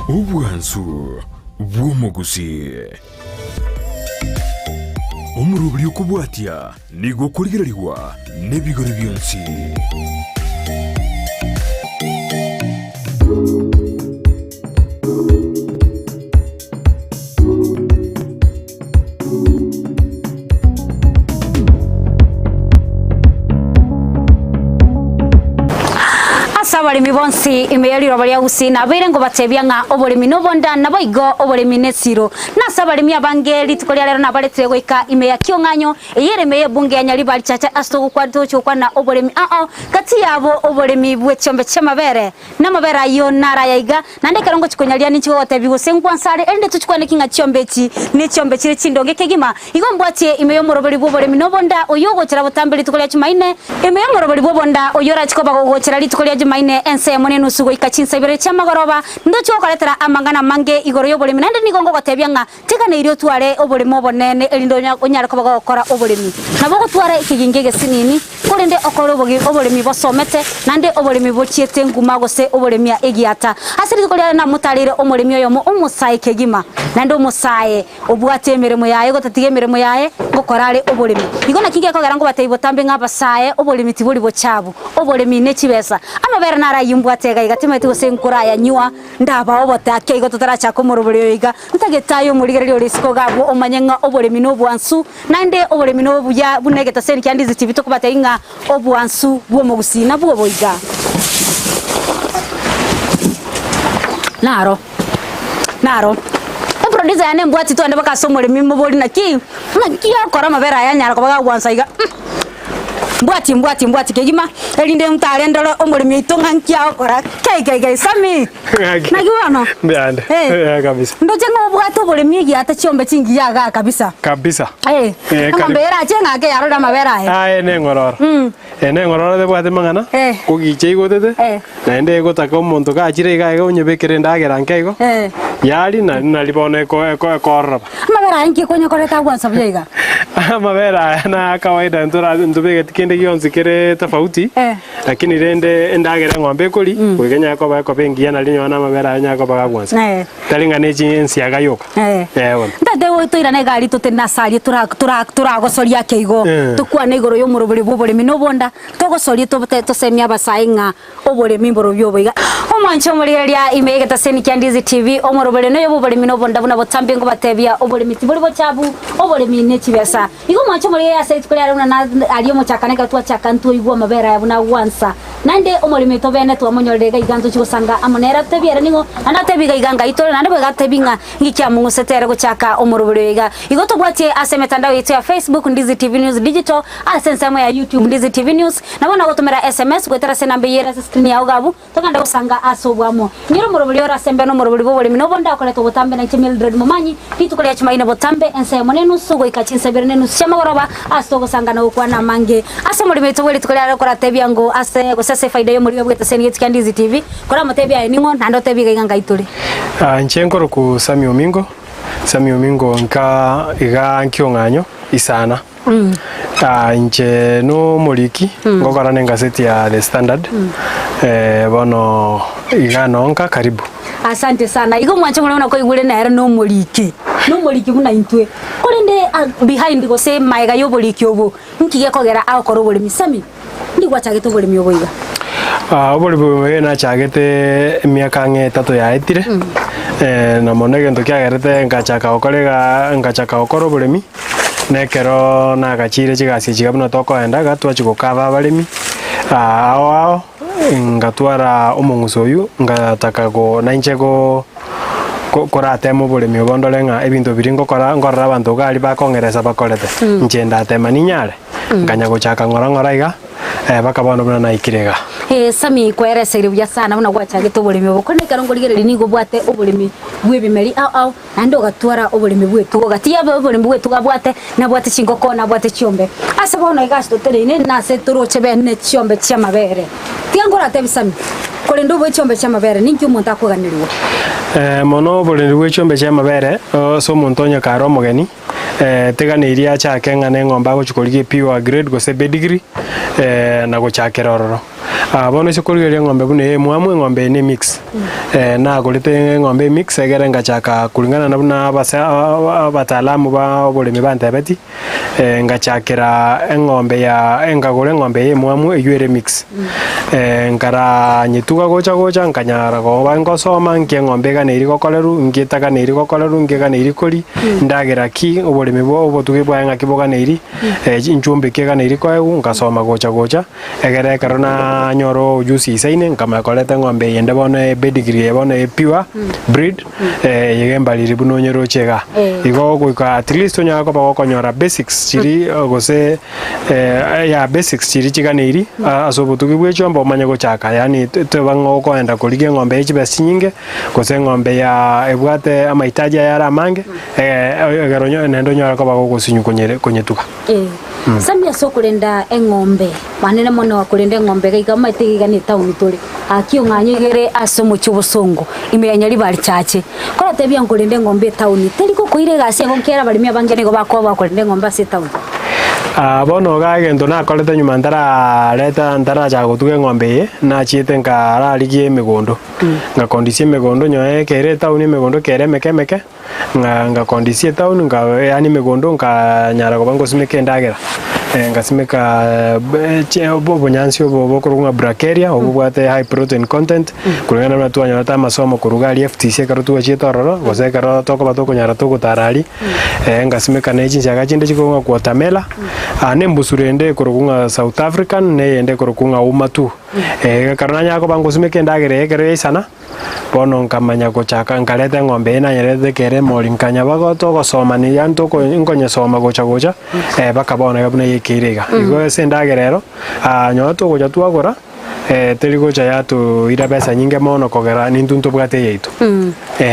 Obwansu bw'omuguzi omurubiri okubwatya nigo kurigirirwa n'ebigoro byonsi. Abalimi bonsi imeyaliro balia usina bere ngo batebya nga obolimi nobonda naboigo obolimi nesiro nasa abalimi abangeli tukolia lero nabaletire goika imeya kyonganyo eyeremeye bunge yanyali bali chacha asto kwado cyokwana obolimi kati yabo obolimi bwechombe cyamabere namabera yo nara yaiga nande karongo chikonyalia nichi wote bigose nkwansale ende tuchikwane kinga cyombe chi ni cyombe kire chindonge kegima igombwatie imeyo morobali bwobolimi nobonda oyogo cyarabotambeli tukolia chumaine imeyo morobali bwobonda oyora chikoba gogochera litukolia jumaine ense mone nusugo ikachinsa ibere chamagoroba ndocho kaletera amangana mange igoro yobolimi nande nigongo gotebya nga tika ne irio tware obolimi obonene elindonya onyara kobaga gukora obolimi nabo tware ikigingege sinini kolende okoro obolimi bosomete nande obolimi bochiete nguma gose obolimi ya egiata asiri kolera na mutalire omolimi oyomo umusaye kegima nande umusaye obwate emiremo yaye gotatige emiremo yaye gokorare obolimi igona kinge kogera ngo bateibo tambe ngabasaye obolimi tibuli bochabu obolimi ne chibesa amabera nara yimbwatega igatima tusenkura ya nywa ndaba obotake igo tutaracha ko morobori yiga ntagetayo murigerero risiko gabo omanyenga obolimi no bwansu nande obolimi no buya bunegeta seni kandi TV tukubata inga obwansu bwo mugusina bwo boiga naro producer yane mbwati to ande bakasomo le mimo boli na ki akora mabera yanyara ko bagwansa iga mbwati kegima elinde mtale ndolo omulimi itonga nkia okora kai sami nagiwano mbande kabisa ndojenga obwato bulimi gi ata chombe chingi yaga kabisa kama mbera chenga ke yaroda mabera ne ngororo de bwate mangana kugiche igotete naende gotaka omonto gachire igaga onyebekere ndagera nkego yari na libone ko koraba mabera nki konyo koreta gwansa byiga mabera na kawaida ntubege tikende gionzi kere tofauti lakini rende ndagera ngombe kuri kugenya ko ba ko bengia na linyo na mabera nya ko ba gwansa talinga neji ensi agayoka ndade wo toira ne gari tutena sari tura gosoria keigo tukwana igoro yo muruburi bwobolimi nobonda togosoria to semia basainga obolimi mboro byoboiga omancho muriria imege taseni Kyandizi TV omuruburi no yobolimi nobonda buna botambe ngo batebya obolimi tibuli bochabu obolimi ne chibesa igo mancho muriria sai tukoria na aliyo mochakane ka twa chakantu igwa mabera ya buna wansa nande omulimi to bene to amonyorega iganzo chigosanga amonera tebiera ningo anatebiga iganga itore nande bega tebinga ngikya mungu setere gochaka omuruburi iga igo to bwatie asemetandao yetu ya Facebook Ndizi TV News Digital asensemo ya YouTube Ndizi TV News nabona gotomera SMS gwetera senambe yera screen ya ugabu tokanda gosanga asobwamo nyiro muruburi ora sembe no muruburi bobolimi nobonda koleto botambe na Mildred Mumanyi pitukolia chimaine botambe ensemo nenu sugo ikachinsa bere nenu chamagoroba asto gosanga na ukwana mange ase mulimi to weli tukolia kora tebia ngo ase gosese faida yo muri bweta seni yetu Kyandizi TV kora motebia ningo nando tebiga iganga ituri nchenkoro ku Sami Omingo nka iga nkyonganyo isana nche no moliki ngokora nengaseti ya The Standard bono iga nonka karibu asante sana igo mwancho ngona ko igure na era no moliki muna intwe kolende behind go say maiga yo boliki obo nkige kogera akoro bolimi Sami ndi gwachage to bolimi oboiga obolimi na chagete miaka 3 yaitire na monege ndo kyagerete ngachaka okoro bolimi nekero na gachire chigasi chigabuna toko enda gatwa chigokaba abalimi ao ngatwara omonguso uyu ngataka go nainchego korate mu bulimi obondolenga ebintu biringo ngorora abantu gali bakongereza bakorete nchenda tema ninyale nganya gochaka ngora iga bakabona buna na ikirega Sami kweresere bya sana buna gwachage to bulimi obokone karongo ligereri nigo bwate obulimi bwebimeri nando gatwara obulimi bwetu gatiya obulimi bwetu gabwate na bwate chingoko na bwate chiombe asabona igasto terine na setoro chebe ne chiombe chamabere tiangora tebisami kole ndo bwe chiombe chamabere ninki umuntu akuganirwa mono bulimi bwe chiombe chamabere so muntu onya karo mogeni teganiria chake ngane ngomba gochukoligie pure grade go se pedigree na gochakera ororo bono ise korigeria ng'ombe bune mwamu ng'ombe ni mix na golite ng'ombe mix egere ngachaka kulingana na buna abataalamu ba oboremi bantebeti ngachakera eng'ombe ya engagore ng'ombe ye mwamu eyuere mix nkara nyituga gocha nkanyara goba ngosoma nkie ng'ombe gane iri gokoreru ngitaka ne iri gokoreru ngigane iri kori ndagera ki oboremi bo obotuge bwa ng'aki bogane iri inchumbe kegane iri koegu nkasoma gocha egere karona nyoro juice isaine nkama kolete ng'ombe yende bone pedigree bone pure breed yegembaliri buno nyoro chega igo goika at least onya ko bakonyora basics chiri gose ya basics chiri chigane iri asobotuge bwechombo manya gochaka yani tebango ko enda kolige ng'ombe echi basi nyinge gose ng'ombe ya ebwate amahitaji ya ramange garonyo nendo nyara ko bagosinyu konyetuka samia sokulenda eng'ombe manene mono wakulenda ng'ombe gaiga matiga ni town tuli akio nganyigere asomo chubusongo imenya libali chache kola tebia ngulenda ng'ombe town teliko koire gasi ngonkera bali mia bangene go bakoba kulenda ng'ombe se town bono gagendo na kolete nyuma ndara cha gutuge ng'ombe na chiete nkara ligie emegondo nga kondisie emegondo nyoe kere town emegondo kere meke nga kondisie town nga yani emegondo nga nyara gobango simeke ndagera ngasimeka obonyansi obokurunga bracharia obubwate high protein content kulingana na twanya ta masomo kurugali FTC karutuwa chitororo gose karo toko batoko nyara toko tarari ngasimeka nechi njaga chinde chikonga kuotamela nembusurende kurukunga South African neyende kurukunga umatu karona nyako bango simeke ndagere egere isana bono nkamanya gochaka nkalete ng'ombe ina nyerete kere mori nkanya bagoto gosoma ni yanto ko ingonye soma gocha bakabona gabune yekirega igo sendagerero nyoto gocha twagora teligo cha yatu ira pesa nyinge mono kogera nintuntu bwate yaitu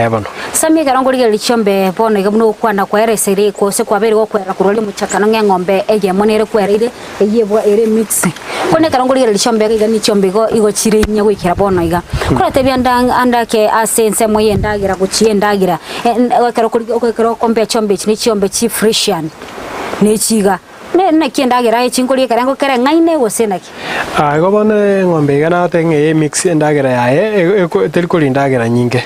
bono samia garongorige lichombe bono gabune kwana kwa eresere ko se kwa bere gokwera kurole muchakano ng'ombe ege monere kwerire eyebwa ere mix kone karongorige lichombe ga ni chombe go igo chire nya gwikira bono iga kora tebia andake asense moye ndagira guchie ndagira okero kombe chombe ni chombe chi frisian ne chiga ne kiendagira echinkuri karango kere ngaine gosenaki igo bone ng'ombe igana tenge mix ndagira yae telikuri ndagira nyinge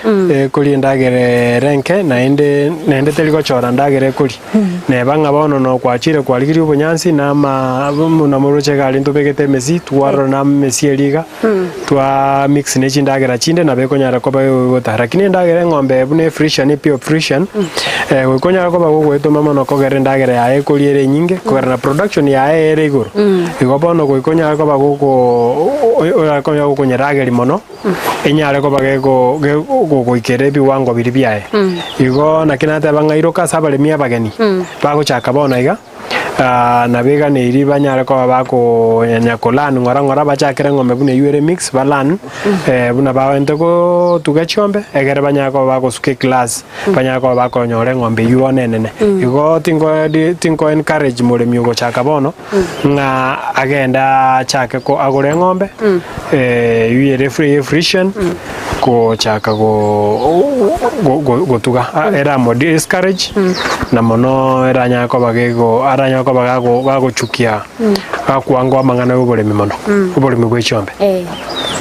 kuri ndagira renke naende teliko chora ndagira kuri ne banga bono no kwachire kwaligiri ubunyansi na muruche gali ntubegete mesi twaro na mesi eliga twa mix ne chindagira chinde na beko nyara ko bagota rakini ndagira ng'ombe bune frisian pure frisian konyara ko bagogweto mama no kogere ndagira yae kuri ere nyinge kogera production ya ere iguru igo bono goikonya ko bagokonya gukonyerageri mono enyare ko bagego goikere biwango biri biae igo nakinate bangairoka sabale mia bageni bagochaka bona iga na bega ne iri banyare ko bako nyakolan ngora bachakere ng'ombe bune yuere mix balan buna bawente ko tugachombe egere banyako bako suke class banyako bako nyore ng'ombe yuone nene igo tingo encourage more miugo chaka bono nga agenda chake ko agore ng'ombe yuere frisian ko chaka go tuga era mo discourage na mono era nyako bagego aranya ko bago chukia akwango amangana oboremi mono oboremi bwechombe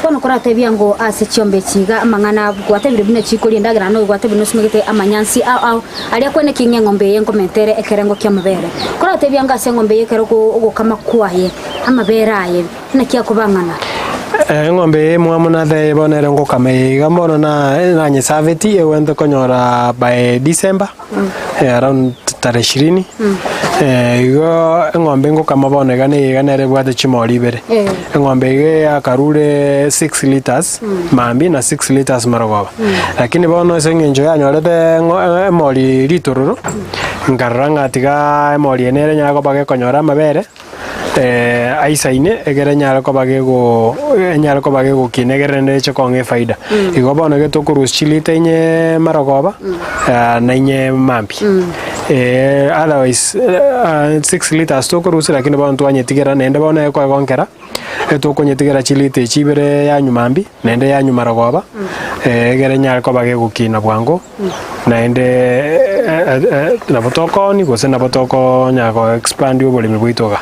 kono kora tebia ngo ase chombe chiga amangana gwatebire bune chikuri ndagira no gwatebire no simegete amanyansi au alia kwene kinge ng'ombe yengo mentere ekerengo kya mabere kora tebia nga ase ng'ombe yekero go kama kwaye amabere aye na kya kubangana ng'ombe mwamu na the bonere ngo kameiga mono na nyesaveti ewente konyora by December around tare 20 igo ng'ombe ngo kama bonega ne ganere bwate chimori bere ng'ombe ge akarure 6 liters mambi na 6 liters marogoba lakini bono sengenjo yanyorete mori litororo ngaranga tiga mori enere nyago bage konyora mabere aisaine egere nyara ko bagego kinegerende che konge faida igo bono ge to kurus chilite nye marogoba na nye mambi otherwise 6 liters to kurus lakini bono twanye tigera nende bono ko gonkera etokonyetigera chilite chibere ya nyumambi nende ya nyumarogoba egere nyare koba gegukina bwango naende nabotokoni gose nabotoko nyako expand obolimi bwitoga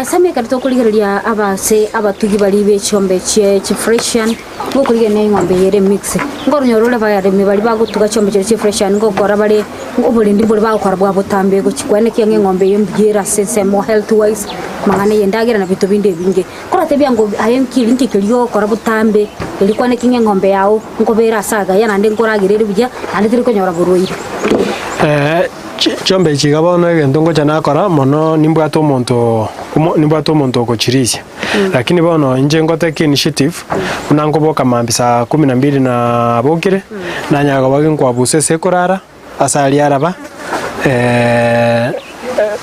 sami karito kuligereria abase abatugi bari bechombe che freshan bokurige ne ngombe yere mix ngoro nyorole bayaremi bari bagutuga chombe che freshan ngokora bari obolindi boli bagukora bwa botambe gukikwane kienge ngombe yembira sense more health wise mangane yendagira na bitu binde binge kora tebya ngo ayemkili nkikiriyo kora botambe ilikwane kinge ngombe yao ngobera saga yana ndi nkoragirire bya andi tiri konyora boroi chombe chigabona gento ngocha nakora mono nimbwato monto kochirisha lakini bono nje ngoteke initiative unangoboka mambisa 12 na bokire nanyaga bagi nkwabuse sekurara asali araba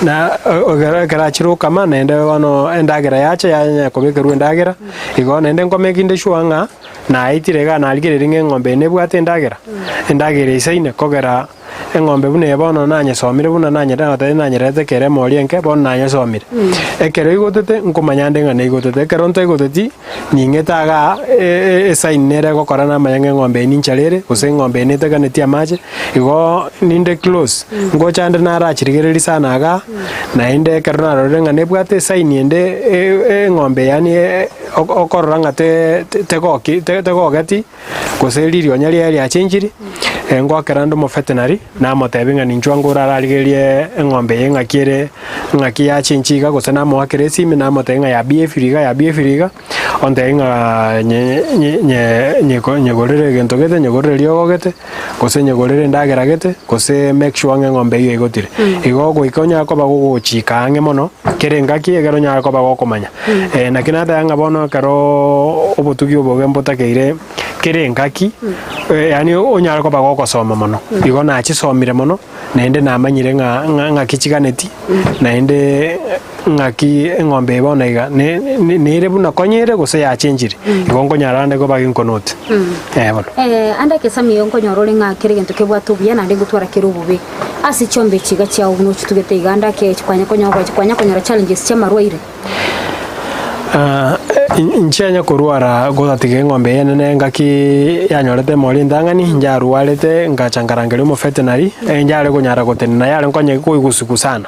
na ogara chiro kama nende wano endagera yache ya kobekeru endagera igo nende ngomekinde shuanga na itirega na aligere ngombe ne bwate endagera isaine kogera engombe bune bono nanye somire buna nanye data nanye rete kere morienke bono nanye somire ekero igotete nkomanyande ngane igotete ekero nto igoteti ningetaga esainere gokora na mayange ngombe nincharere use ngombe netega netia mache igo ninde close ngochande narachirigereri sana aga nainde ekero narore ngane bwate saini ende ngombe yani okorora ngate tegogeti goseri onyari yari achenjiri ngokera ndo mo veterinary na motebinga ninchwangura raligerie ngombe yengakiere ngaki ya chinchiga gose na mo akresi na motenga ya BF riga ontenga nye gorere gento gete nye gorere liogete gose nye gorere ndagera gete gose make sure ngombe iyo igotire igo goikonya ko baguchika ange mono kere ngaki egero nya ko bagokomanya na kinada yanga bono karo obotugi obogembo takeire kere ngaki yani onyara ko bagokosoma mono igo na chisomire mono nende namanyire ngakichiganeti naende ngaki ngombe bona iga nere buna konyere gose ya chenjiri igo nkonyarande ko baginkonoti bono anda kesami yonkonyorole ngakire gento kebwatu bya nande gutwara kerububi asi chombe chiga cha uno chitugete iganda ke chikwanya konyora challenges cha marwaire inchenya kurwara gotatige ngombe yenene ngaki yanyorete mori ndangani njarwarete ngachangarangere mu veterinary njare kunyara gotenna yare nkonye kuigusuku sana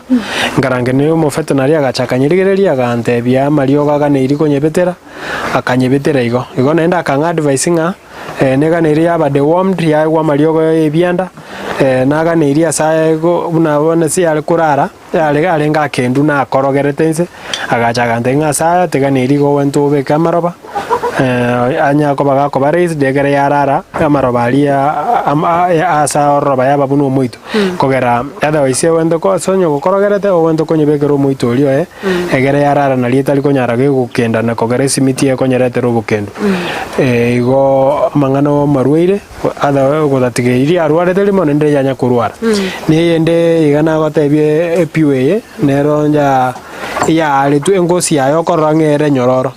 ngarangene mu veterinary agachakanyirigereria agantebia mario gagane iri konyebetera akanyebetera igo nenda akanga advice nga nega neri yaba de warmed ya gwa mario go ebianda naga neri asaye go unabona si yare kurara yare ngakendu na korogeretense agachaga ndenga saya tega neri go wento be kamaroba anya ko baga ko baris degere yarara kamaroba alia asa roba yaba bunu muito kogera ada waise wendo ko sonyo ko korogerete o wendo ko nyebekero muito lio egere yarara na lieta liko nyara ge gukenda na kogere simiti e ko nyerete ro gukendo igo mangano marweire ada go datige iri arwarete limo nende yanya kurwara ni yende igana gotebie epiwe neronja ya alitu engosi yayo korangere nyororo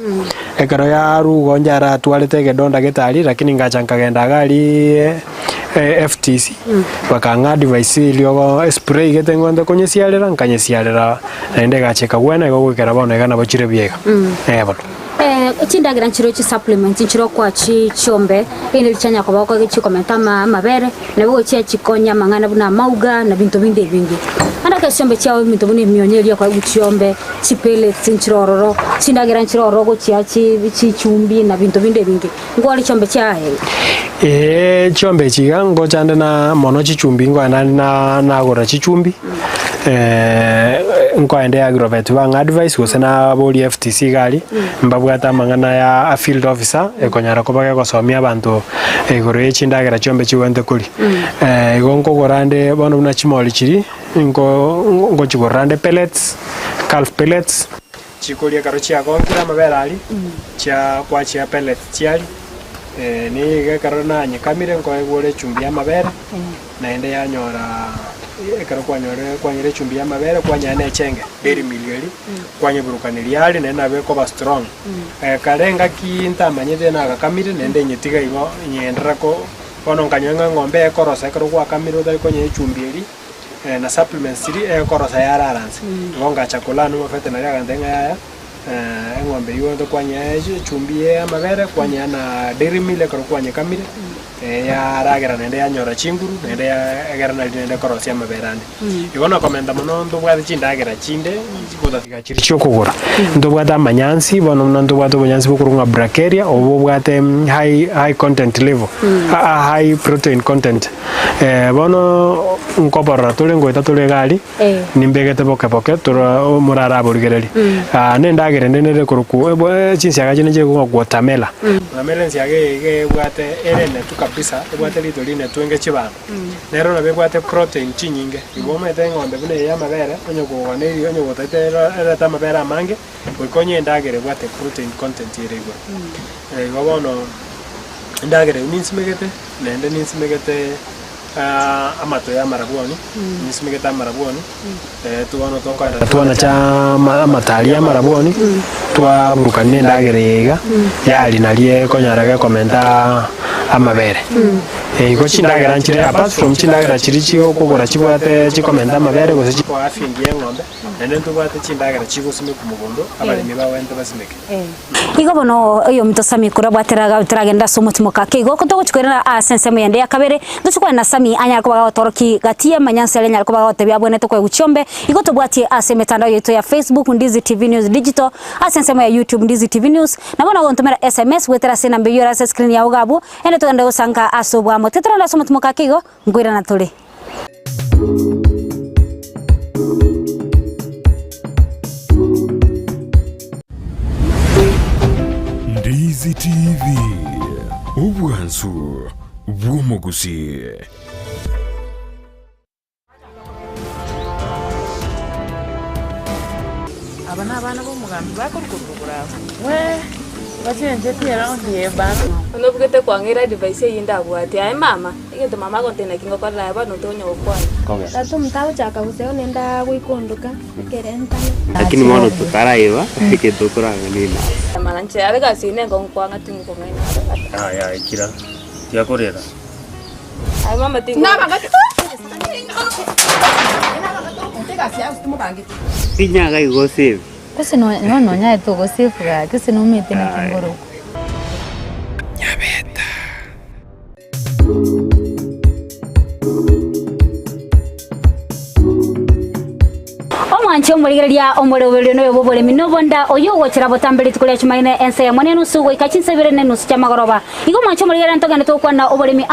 ekero ya rugo njara twalete gedonda getali lakini ngachanka genda gali FTC bakanga device ilio spray getengonde konyesialera nkanyesialera ende gacheka gwena igo gwikera bona igana bochire biega bono chindagira nchiro chi supplement nchiro kwa chi chombe ine lichanya kwa bako chi komenta mabere na bwo chi chikonya mangana buna mauga na bintu binde bingi anda ka chombe chao bintu bune mionyeri kwa chombe chi pellets nchirororo chindagira nchirororo go chi chumbi na bintu binde bingi ngoli chombe cha chombe chiga ngo chande na mono chi chumbi ngo na gora chi chumbi nkoende agrovet bang advice gusena boli FTC gali mbabwata mangana ya field officer ekonyara kubage gosomia abantu egore chindagera chombe chiwente kuri igonko gorande bono buna chimoli chiri ngo chigorande pellets calf pellets chikolia karochi agonkira mabera ali cha kwa cha pellets chiali ni ge karona nyikamire ngo egore chumbi ya mabera naende yanyora ekaro kwanyere chumbi ya mabere kwanyane echenge dairy miliyeri kwanye burukaniri yali nena beko ba strong karenga kinta manyete na gakamire nende nyetiga igo nyendrako ono nkanyanga ngombe ekorosa ekaro kwa kamiro dali konye chumbi eri na supplements iri ekorosa yararanse ngonga chakula no veterinary agandenga ya ng'ombe yonthe kwanya chumbi ya mabere kwanya na dairy meal karo kwanya kamire ya ragera nende yanyora chinguru nende yagera na nende korosia maberande igona komenda muno ndubwate chindagera chinde chikuthafika chiri chokugura ndubwate amanyansi bono ndubwate obunyansi bukurunga bracharia obo bwate high content level high protein content bono nkopora tuli ngoita tuli gari nimbegete boke tura murara burigereri nendagera nende kuruku chinsiaga chine chego guatemala nsiage bwate erene kabisa bwate lito line twenge chibana nero na bwate protein chinyinge igomete ng'ombe bune ya mabere onyo kugoneri onyo gotetera era mabere amange ukonye ndagere bwate protein content iregwa igobono ndagere ninsimegete nende ninsimegete amato ya marabwoni ninsimegete marabwoni tuwano toka tuwana cha matali ya marabwoni twa burukane ndagere yega yali nalie konyaraga komenta amabere iko chindagera nchire apart from chindagera chiri chigo kugura chibwate chikomenda amabere gose chipo afingiye ng'ombe nende tubwate chindagera chigo sime kumugondo abalimi bawente basimeke igo bono oyo mutosami kura bwateraga turagenda somutimo kake igo kutoguchikwera asense muyende ya kabere duchukwa na sami anya ko bagatoroki gatie manyanse lenya ko bagatebya bwene to kwe guchombe igo tubwatie asemetanda yetu ya Facebook Ndizi TV News Digital asense ya YouTube Ndizi TV News na bona gontomera SMS wetera sena mbeyora sa screen ya ugabu ene tugenda usanga asobwa motetera la somutimo kake igo ngwira na tuli Ndizi TV ubwansu bw'omugusi. Abana b'omugambi bakorukugura we bacenje tera ndieba ono bugete kwangira device yindagwate ay mama igete mama kontena kingo kwala bano tonyo okwana Tato mtao chaka useo nenda kuikondoka kerenta lakini mwana tutara iwa ikitokura nina malanche alega sine ngongkwanga tingo kongaina aya ikira ya korera ay mama tingo na bagati inyaga igose Kusi no nya eto gosifuga kusi no mete na kingoro Nyabeta. Omwanche omurigeria omurobere no yobobore minobonda oyo gochira botambere tukulia chumaine ense ya mone nusu go ikachinsebere ne nusu chamagoroba igo mwanche omurigeria ntogane to kwana oboremi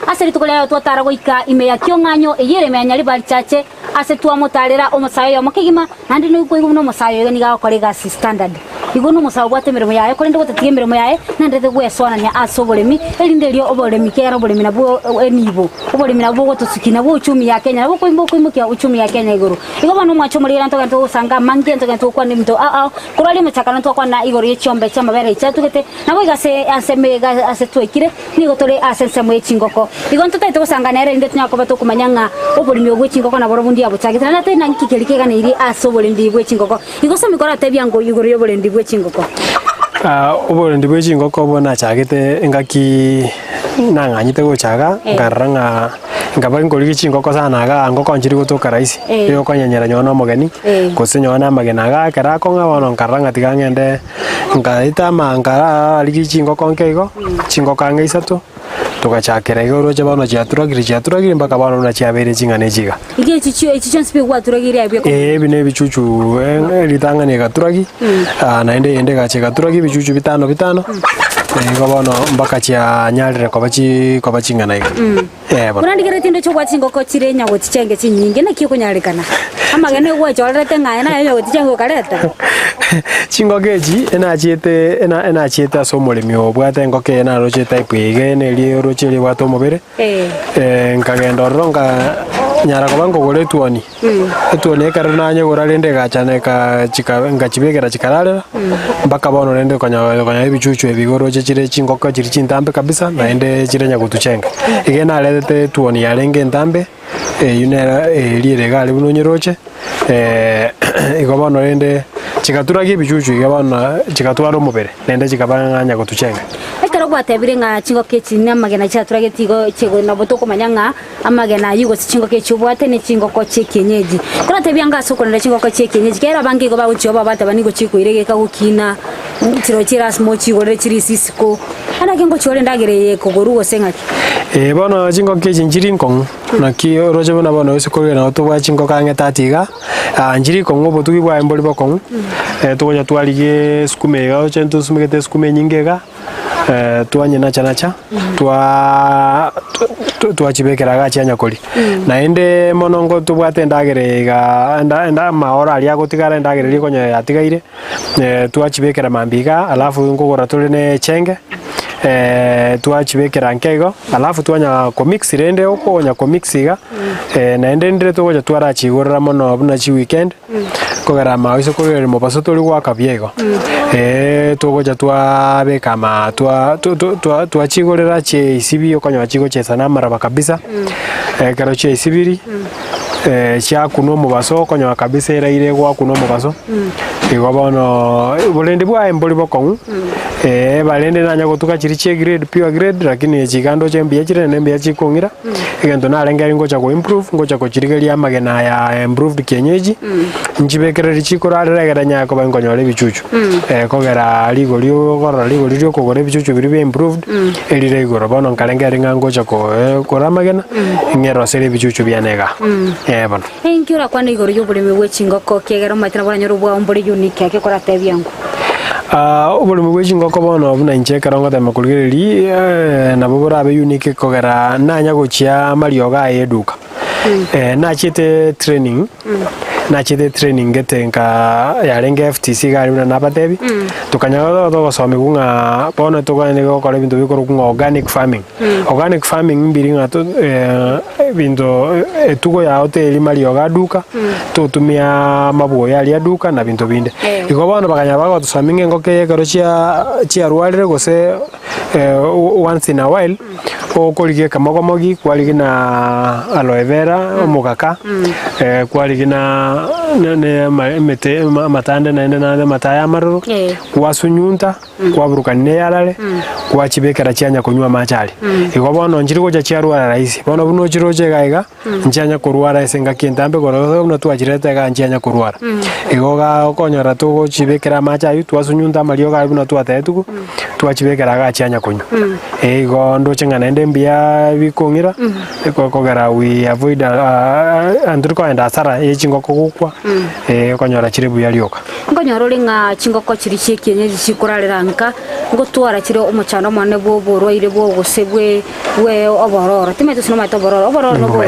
aseri tukulia to tara goika ime ya kyonganyo eyere me anyali bali chache ase tuwa motarera omusayo ya mokigima nandi no iko no musayo ni ga kolega standard igo no musayo bwate mirimo yae korende gotetie mirimo yae nandete gweswana nya asoboremi elinderio oboremi kera oboremi nabo enibo oboremi nabo gotusukina bo uchumi ya Kenya nabo koimbokia uchumi ya Kenya igoro igo bano mwanche omurigeria ntogane to usanga mangi ntogane to kwana mito kurali mchakana to kwana igoro yechombe cha mabere chatugete nabo igase asemega ase twekire nigo tore asense mwe chingoko igo ntotete usanga nere inde tunyako to kumanyanga oboremi ogwe chingoko na borobundi abuchagitana nate nankikelike iri asoborendi bwe chingoko igo somikora tebyango igoro yoborendi bwe chingoko oborendi bwe chingoko bona chagete engaki nanganyite gochaga ngaranga ngaba ngori chingoko sana ga ngoko nchiri gutuka raisi yo konyanyera nyona mogeni kose nyona magena ga kara konga bono nkaranga tigangende ngaita mangara aligi chingoko nkeigo chingoko angeisatu tukachakira igoro cha bano chaturagiri mpaka bano na chabere chingane chiga ige chicho nspe kwa turagiri abye bine bichuchu litanga ne gaturagi ende gache gaturagi bichuchu bitano ngo bono mpaka cha nyalire ko bachingana iga kuna ndigere tindo cho kwa chingoko chirenya go tichenge chinyinge na kiko nyalikana amagene gwa chorete ngaya na yo tichengo kareta chingogeji ena chiete so mulimi obwate ngoke na roche type ige ne ri roche ri wato mobere nkagenda ronga nyara ko bango gore tuoni tuoni karana nyo gora rende gachane ka chika ngachibegera chikarara mpaka bono rende konya bichuchu ebigoro chire chingoko chiri chintambe kabisa na ende chire nyagutuchenga ige na lete tuoni yarenge ntambe yunera liere gale buno nyoroche igo bono rende chikatura gibichuchu igo bono chikatwara omobere nende chikabanganya gotuchenga ekero gwatebire ng'a chingoke chine amagena chatura getigo chego na botoko manyanga amagena yugo chingoke chubwate ne chingoko chekenyeji kora tebia nga soko ne chingoko chekenyeji kera bangi go bawo chiba bata banigo chikuirege kagukina tiro chiras mochi gore chirisisiko ana kengo chore ndagere kogorugo sengaki bono chingoke chinjiri nkong naki roje bona bono sikore na to bwa chingoka ngetatiga njiri kongo botugi bwa emboli bokong tugoja twalige skumega chento sumegete skume nyingega tuanye nacha twachibekera gachanya koli naende monongo tubwate ndagerega enda maora ali agotigara ndagereri konyo yatigaire twachibekera mambiga alafu ngogora tuli chenge twachibekera nkego alafu twanya comics rende okonya comixiga naende ndire tugoja twarachigurira mono buna chi weekend kogera maiso kogera mobaso tuli gwaka biego tugoja twabeka ma twachigurira che isibi okonya wachigo chesa na maraba kabisa kero che isibiri chia kuno mobaso okonya kabisa iraire gwa kuno mobaso igo bono bolende bwa emboli bokong balende nanya gotuka chiri che grade pure grade lakini chigando chembia chire nembia chikongira igento narenga ngocha go improve ngocha ko chirigeria magena ya improved kienyeji njibekereri chikorarega nyako bangonyore bichuchu kogera ligolio gora ligolio kogore bichuchu biri improved elire igoro bono nkarenga ringa ngocha ko kora magena ngero sere bichuchu bianega bono thank you rakwana igoro yobuleme wechingoko kegero matira bora nyoro bwa ombori unique yake kora tebyangu ubulimi bw'echingoko bono buna inchekera ngotema kuligereri nabo borabe unique kogera nanya gochia marioga ayeduka nachite training getenga yarenge FTC gari buna nabatebi tukanyaga gosome kunga bono tugane gokora bintu bikoro kunga organic farming mbiringa to bintu etugo ya hoteli marioga duka tutumia mabuo ya duka na bintu binde iko bono bakanya bago tusaminge ngoke kero chia rualire gose once in a while okolige kamogomogi kwaligina aloe vera omugaka kwaligina ne mete matande na mataya maruru kwasunyunta kwaburukane yarare kwachibekera cyanya kunywa machari iko bono njiri goja cyarwara raisi bono buno chiroje gaiga njanya kurwara esenga kintambe goro no twachirete ga njanya kurwara iko ga okonyora tugo chibekera machari twasunyunta mario ga buno twatetuku twachibekera ga cyanya kunywa iko ndo chingana ndembia bikongira iko kogera we avoid andruko enda sara echingoko gukwa okonyora chirebu yarioka ngonyora ringa chingoko chiri chikienyeji chikurarira nka ngotwara chire omuchano mane bwo ire bwo gosebwe we obororo timeto sino maito obororo no bwo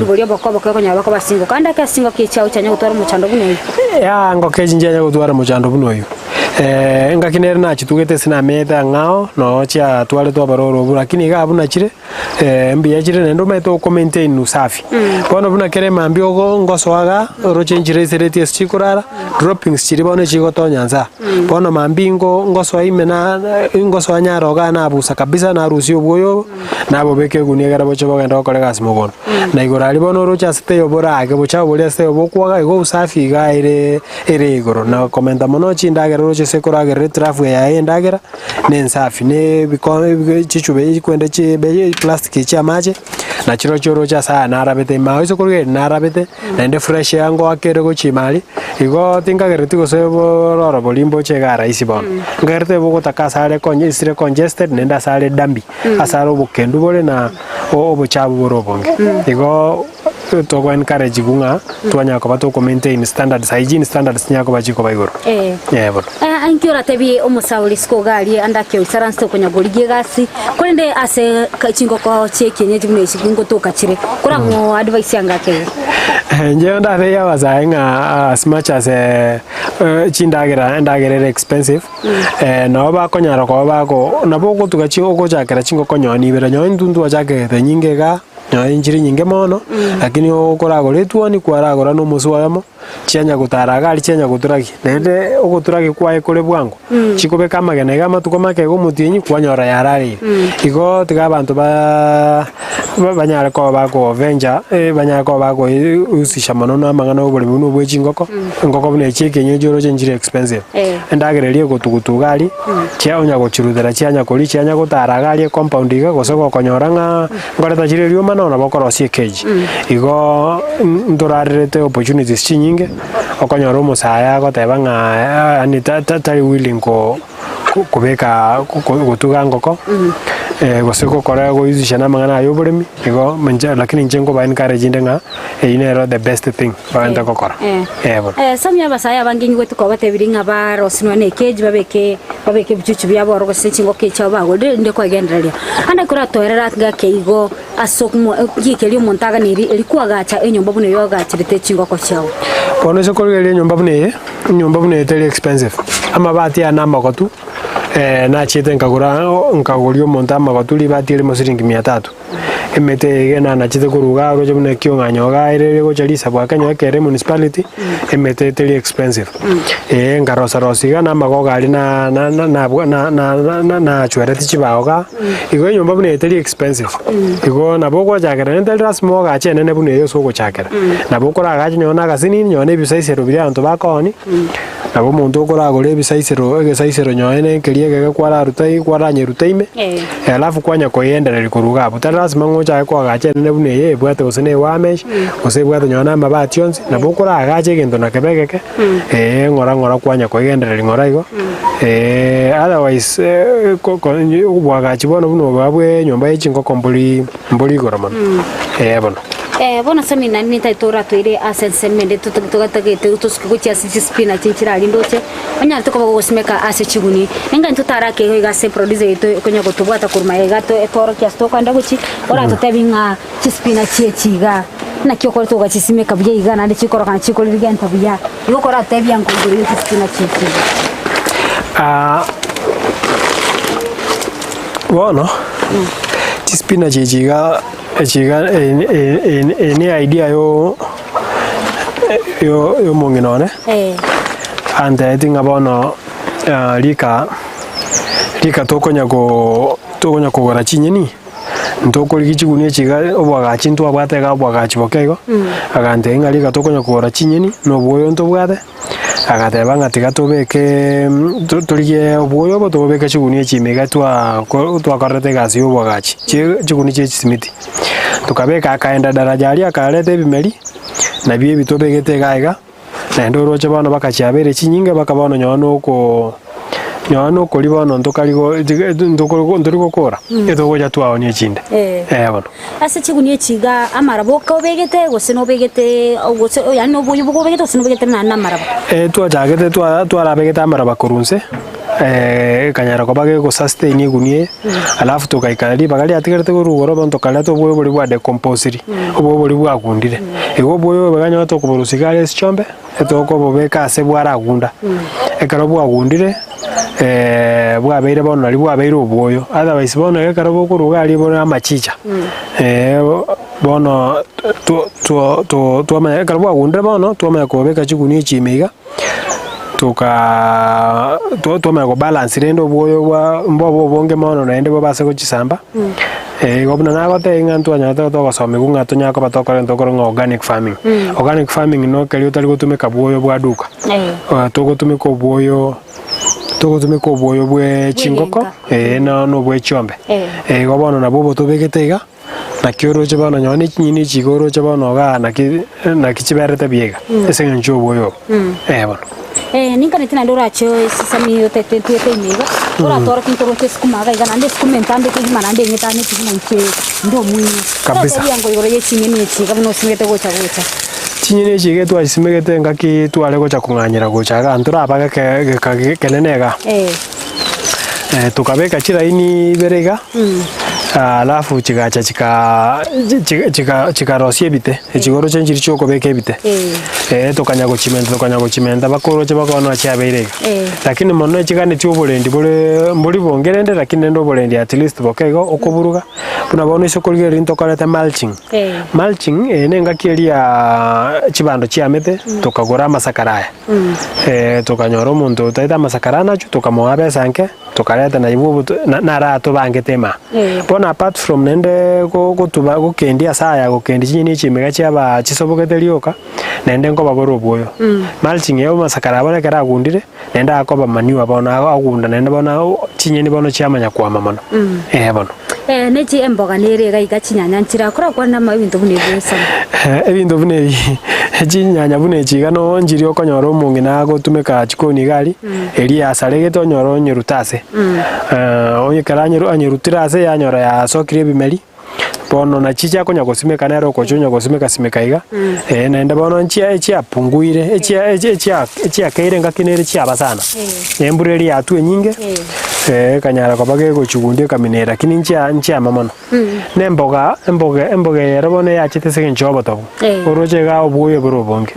bwo boko konyora bako basingo kanda ka singo kichao chanya gutwara muchando buno ya ngokeji njanya gutwara muchando buno yo ngakinere na chitugete sina meta ngao no chia twale to baroro lakini ga buna chire mbia chire nendo meto maintain usafi bono buna kere mambio go ngosoaga roche njire sereti chikurara droppings chiri bono chigoto nyanza bono mambingo ngosoa imena ngosoa nyaroga na busa kabisa na rusio boyo nabo beke guniegara bocho bagenda okorega simogono na igorari bono rocha site obora age bocha bolia site obokwaga igo usafi ga ire igoro na komenta mono chindagera roche sekora retrafu ya endagera nensafi ne bikome chichube kwenda chibe plastic cha maje na chiro choro cha saa narabete maiso kurge narabete na ende fresh yango akere go chimali igo tinga gereti go sebo roro bolimbo chegara isibon ngerte bogo takasale konye isire congested nenda sale dambi asaro bokendu bole na obochabu borobonge igo to encourage gunga twanya ko bato maintain standards hygiene standards nyako bachiko baigoro bono ankiora tebi omusauli skogari andake usaransto konya goligie gasi kolende ase kachingoko chekenyeji mune shigungo to kachire kora mo advice yangake nje ndave ya wazainga as much as ndagera expensive no ba konyara ko bako nabo ko tugachigo ko chakera chingo konyoni bera nyoni ndundu wachake the nyingega injiri nyinge mono lakini okora goretwa ni kwaragora no musuwamo chianya gutaraga ali chianya guturagi nende oguturagi kwae kule bwangu chikobe kama genega matuko make go mutinyi kwanyora yarari igo tiga bantu banyare ko bako venture banyare ko bako usisha manono amangana obolimi no bwe chingoko ngoko bune chikenye joro chenjire expensive endagererie gutugutugali chia onya gochirudera chianya koli chianya gotara gali compound iga gosoko konyoranga ngoreta chirerio manona bokorosie cage igo ndorarete opportunities chinyinge okonyora omusaya goteba nga ani tari willing ko kubeka gutuga ngoko gosoko kora goyuzisha namangana ayo burimi igo manje lakini njengo ba encourage ndenga inero the best thing banda kokora samya basaya banginyi gwetu ko batebiringa baro sinwa ne cage babeke bicucu byabo rogose chingo kecha bago ndeko agendereria anda kura toerera ngake igo asokmo gikeli montaga niri ilikuwa gacha enyomba bune yo gachirite chingo ko chao kono soko ile nyomba bune tele expensive amabati ya namagotu na chete nkagurio monta magatuli batire mosiringi 300 emete na chete kuruga roje bune kionganyoga ire gocherisa bwakanyo kere municipality emete tele expensive ngarosa rosiga na magoga ali na chwereti chibaoga igo nyomba bune tele expensive igo naboko jagera ntel rasmo ga chene ne bune yo soko chakera naboko ra ga nyona ga sinini nyone bisaisero biri anto bakoni nabo muntu okora gore ebisaisero nyoene keriege kwara rutai kwara nyeruteime alafu kwanya koyendereri kuruga butarasima ngocha kwa gache ne bune ye bwate osene wamesh ose bwate nyona mabati yonsi nabo okora gache gendo na kebegeke ngora kwanya koyendereri ngora igo otherwise bwagachi bono buno babwe nyomba yichingo kombuli goroman bono bona semina ni taitora toire asensemende tugatagete utoskikutia spina chinchira lindoche onya tuko gosimeka ase chiguni nenga ntutara ke ga se produce ito konya gotubwata kurma egato etoro kya stoka ndaguchi ora tutabinga chispina chiga na kyoko to gachisimeka bye igana ndi chikoro kana chikoro ligenta bya yokora tebya ngongori chispina chiga bueno chispina chiga any idea yo monginone and I think about lika tokonya kugora chinyeni ntokori kichigunie chiga obwaga chintu abwate ga obwaga chibokego agante nga lika tokonya kugora chinyeni no boyo ntobwate agateba nga tigatobeke tuliye oboyo botobeke chigunie chimega twakorete gasi obwaga chigunie chisimiti tukabeka akaenda daraja ali akalete bimeri na biye bitobegete gaiga na ndoro chabano bakachabere chinyinge bakabano nyono ko libono ndokaligo ndoriko kora eto goja twao ni chinde bono ase chigunie chiga amarabo ko begete goseno begete ogoso yani obuyo bugo begete oseno begete na marabo twajagete twarabegete amaraba korunse kanyara ko bage go sustain igunie alafu tukaikali bagali atigerte kurugoro bonto kala to boyo boli bwa decomposiri obo boli bwa gundire ego boyo baganya to kuburusigale sichombe etoko bobeka ase bwara gunda ekaro bwa gundire bwa beire bono ali bwa beire oboyo otherwise bono ekaro bokuruga ali bono amachicha bono to amaya ekaro bwa gundire bono to amaya ko beka chigunie chimiga tuoma go balance rendo boyo bwa mbobo bonge mono naende bobase go chisamba gobna na gote ingantu anyata to gosome gunga to nyako batokore ntokoro organic farming no kali utali gutumika boyo bwa duka to gutumika boyo bwe chingoko no bwe chombe gobono na bobo to begetega na kioro chabano nyoni nyini chigoro chabano ga na kichiberete biega ese njo boyo bono ninka netina ndora cho sami yote imiga ora tora kinkoro keskumaga igana nde skumentande kizimana nde nyetane kizinanche ndo mwi kabisa yango igoro yechinyeni chiga bino simete gocha chinyeni chige twasimegete ngaki twale gocha kunganyira gocha ga ntura abaga kenenega tukabeka chiraini berega alafu chigacha chikarosie bite chigoro chenjiri choko beke bite tokanya gochimenta bakoro chebakona achabeirega lakini mono chigane tyobolendi boli bongerende lakini ndo bolendi at least bokego okoburuga buna bono isokolge rinto koleta mulching nenga kiria chibando chiamete tokagora masakaraya tokanyoro muntu taita masakarana chu tokamoa besanke tukareta na ibu na rato bangete ma bona apart from nende gutuba gukendia saya gukendi nyini chimega chiaba chisobogete lioka nende ngoba boro boyo mulching yo masakara bona kara gundire nende akoba manure bona agunda nende bona chinyeni bona chiamanya kwa mamano bona neji emboga nere gaiga chinyanya ntira kwa na mabintu bune besa ebintu bune chinyanya bune chigano njiri okonyora omungi na gotumeka chikoni gari eri asaregete onyoro nyurutase onye karanyeru anyerutirase yanyora ya sokire bimeri bono na chicha konya gosimeka nero kochonya gosimeka simekaiga naenda bono chia punguire chia keire ngakinere chia basana embureri atue nyinge kanyara kabage gochugundie kaminera kini chia mamano nemboga yerabone ya chite segen chobo to oroje ga obuye borobonge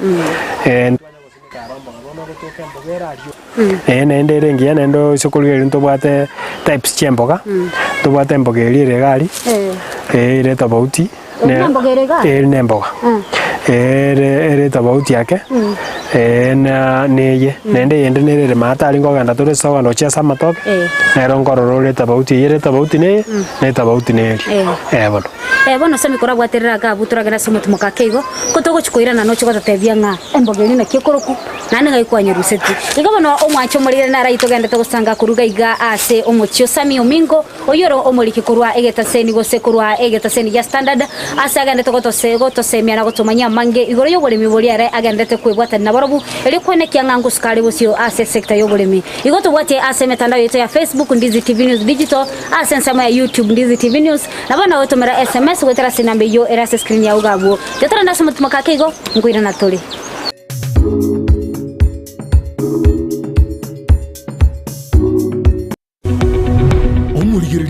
nende rengi nendo sokolgeri ntobwate types chemboga tobwate mboga eri gari ere tabauti nemboga ere tabauti yake na neye nende yende nere mata lingo ganda tore sawa no chia samatoke nero ngororo ere tabauti ne tabauti ne bono sami kora bwaterera ga butura gana somo tumuka keigo kotogo chikoira na no chikota tebia nga embogeri na kikoroku nane ga ikwanya ruseti igabo no omwacho morire na raito ganda to gusanga kuruga iga ase omochio sami omingo oyoro omoriki kurwa egeta seni gose kurwa egeta seni ya standard ase aganda to gotose miana gotomanya mange igoro yo bole mibori are aganda te kwebwata na borobu eri kwene kyangangu skari bosio ase sector yo bole mi igoto bwate ase metandao yetu ya Facebook Ndizi TV News Digital ase nsama ya YouTube Ndizi TV News na bana wetu mera SMS wetera sinambe yo erase screen ya ugabo tetara ndasoma tumakakego ngwira na tole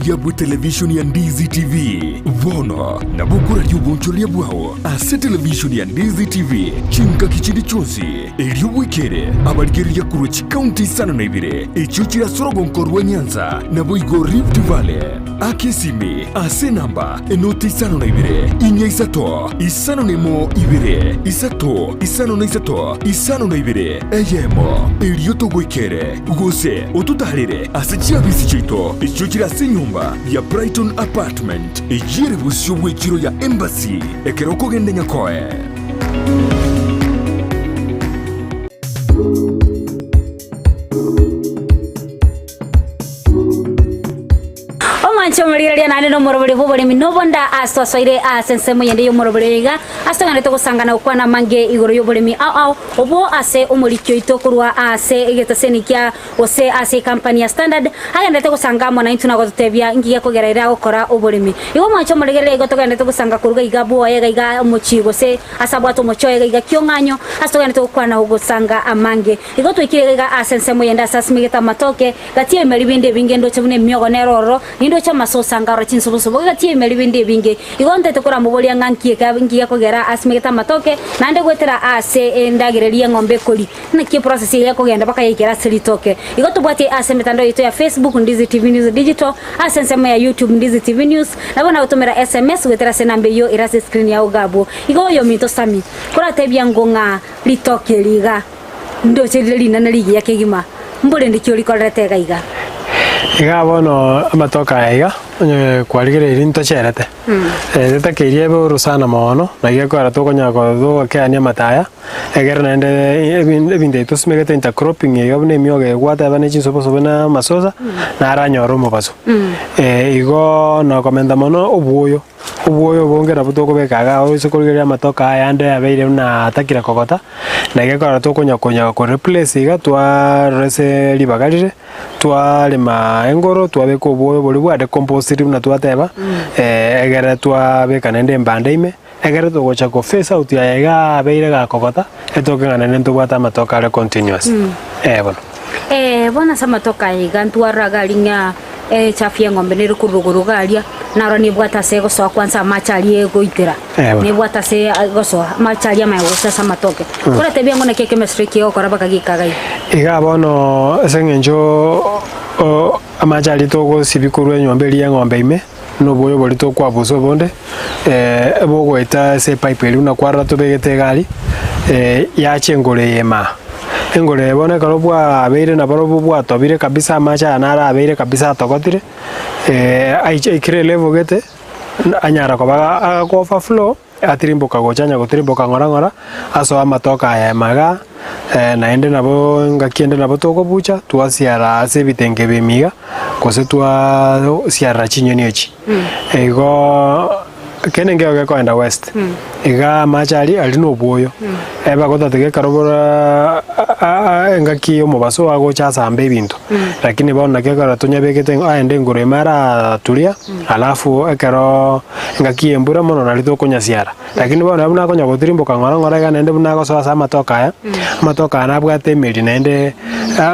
ya television ya Ndizi TV vono na bukura y'ubuncholia bwao ase television ya Ndizi TV chinka kichindi chonsi elio wikere abarigeri ya Kuruchi County sana na ibire echuchira sorogo nkorwa Nyanza na boigo Rift Valley akesimi ase namba enoti sana na ibire inya isato isano nemo ibire isato isano na isato isano na ibire eyemo elio to wikere gose otutarire ase chiabisi chito echuchira senyumba ya Brighton Apartment ejire busyo wechiro ya Embassy ekeroko gende nyakoe Chomaliria nane no morobere bobore minobonda aso soire asensemo yende yo moroberega asangane to kusangana ukwana mange igoro yo bole mi au obo ase omorikyo itokurwa ase egetaseni kya ose ase company ya standard agende to kusanga mona intuna gotebia ngiye kugerera gukora oborimi igo mwacho moregere go to gende to kusanga kuruga igabo yega iga omochigo se asabwato mocho yega iga kyonganyo asogane to kwana ugusanga amange igo to ikirega asensemo yenda sasmigeta matoke gatie meribinde bingendo chebune myogo neroro indo masosa ngaro chinsobosobo gatie meribinde binge igonte tokora mubolia ngankie ka bingi kogera asmegeta matoke nande gwetera ase ndagireria ngombe koli na ki process ya kogenda baka yikera silitoke igoto bwate ase metandao yetu ya Facebook Ndizi TV News Digital ase nsema ya YouTube Ndizi TV News na bona utomera SMS gwetera senambe yo irase screen ya ugabo igoyo mito sami kora tebia ngonga litoke liga ndo chedeli na ligi yake gima mbole ndikyo likorete gaiga bono amatoka iga kwarigere irinto cherete zeta kirie buru sana mono na gikora to konya ko kania mataya egere nende ebinde tusmegete intercropping yobne myoge gwata bane chinsobosobo na masosa na aranyoro mubaso igo no komenda mono obuoyo bongera butoko bekaga ose kurigeria matoka ayande abeire na atakira kokota na gikora to konya ko replace iga twa rese libagarire twa lima engoro twa beko obuoyo boli bwa decomposite na twateba egere twa beka nende mbandeime egere to gocha ko face out ya ega abeire ga kokota etoke ngana nento bwata matoka re continuous bona sama toka iga ntwara galinga chafia ngombe ne rukurugurugaria naro ni bwata se goso kwanza machali goitera ni bwata se goso machali ama goso sama toke kora tebia ngone keke mesriki okora bakagikagai iga bono esengenjo amachali to go sibikurwe nyombe lia ngombe ime no boyo boli to kwa buso bonde ebo goita se pipe ri una kwarra to begete gari ya chengore yema engore bone karobwa abeire na barobwa tobire kabisa macha anara abeire kabisa tokotire aikire level gete anyara koba akofa flow atirimbuka gochanya gotirimbuka ngora aso amatoka ya maga naende nabo ngakiende nabo tokobucha twasiara sebitenge bemiga kose twa siara chinyoni echi ego kenenge oge koenda west iga machari ali no boyo eba gotatege karobora ngaki omubaso agocha sambe bintu lakini bona ke karatunya begete aende ngore mara tulia alafu ekero ngaki embura mono nalito kunya siara lakini bona buna konya gotirimbuka ngora ga nende buna go sosa matoka matoka na bwate meri nende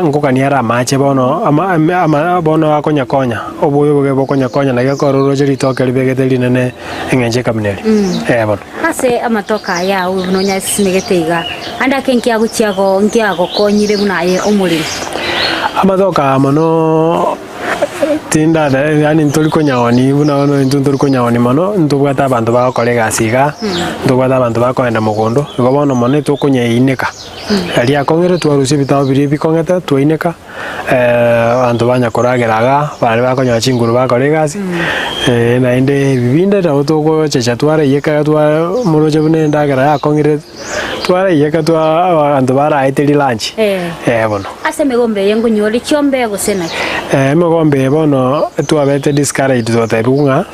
ngokani ara mache bono ama bono akonya konya oboyo boge bokonya konya na gakoro jeri toke libegete linene ngenje kamneli bono ase amatoka ya unonya sinegetiga anda kenki aguchiago ngiago konyire bunaye omulimi amatoka mono tinda yani ntoliko nyawani buna no ntoliko nyawani mono ntubwata abantu bakolega asiga ntubwata abantu bakoenda mugondo igobono mono tukunya ineka ali akongere twarusi bitabo biri bikongeta twaineka abantu banyakorageraga bari bakonya chinguru bakolega asi naende bibinde tawo toko checha twara yeka twa muroje bune ndagera akongere twara yeka twa abantu bara aiteli lunch bono ase megombe yengu nyori chiombe gosena megombe bono twabete discourage twatebunga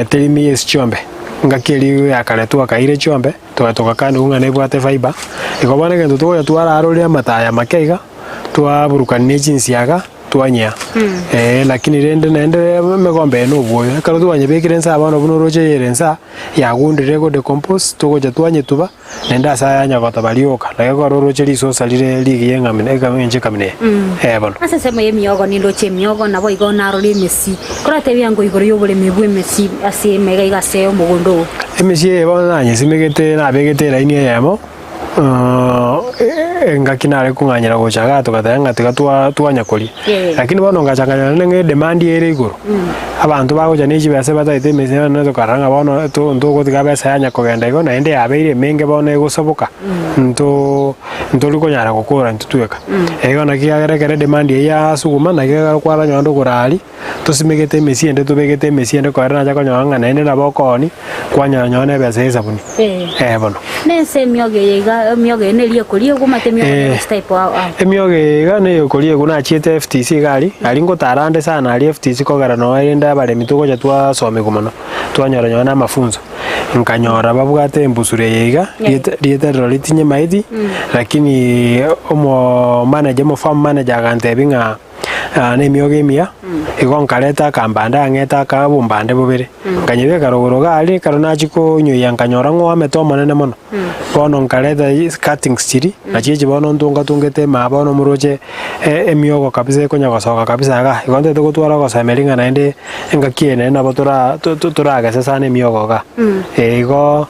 telimi yes chiombe ngakiri yakare twakaire chiombe twatoka kandi unga nebwate fiber ikobane gento twoya twara aroria mataya makeiga twaburukanie jinsiaga twanya lakini rende nende megombe no boyo karo twanye bekire nsa bano buno roje yerensa yagundire go decompose togoja twanye tuba nenda saya nya gotabalioka la go roje liso salire ligiye ngamine kamenje kamine bono ase sema yemiogo ni roche miogo nabo igo naro li mesi korate byango igoro yobole mebwe mesi ase mega igase omugondo emesi bono nanye simegete na begete laini yamo ngakinare kunganyira gochaga tukatanga twanyakori lakini bono ngachanganya nenge demand ere iguru abantu bagoja neji base bataite mese no tokaranga bono to ndo tigabesa yanya kogenda igo naende yabeire menge bono egosoboka liko nyara gukura ntutweka ego nakiagere demand ya suguma nakiagara kwara nyondo kurali tosimegete mesi ende tubegete mesi ende kwara naja konyanga naende nabokoni kwanya nyone bese esabuni bono nese mioge nelie kulie gumate mioge type emioge gane yokolie kuna chiete FTC gali alingo tarande sana ali FTC kogara no enda bare mitugo twa some kumano twanyora nyona mafunzo nkanyora babwate embusure yega lieta rolitinye maidi lakini omo manager mo farm manager gantebinga ne mioge mia igonkaleta kambanda ngeta ka bumbande bobere kanyebe karogoro gali karona chiko nyoya nkanyora ngo ameto monene mono bono nkaleta cutting stiri achichi bono ndunga tungete ma bono muroje emiogo kabisa konya gosoka kabisa ga igonte to gutwara gosamelinga naende ngakiene na botora turaga sasa ne miogo ga ego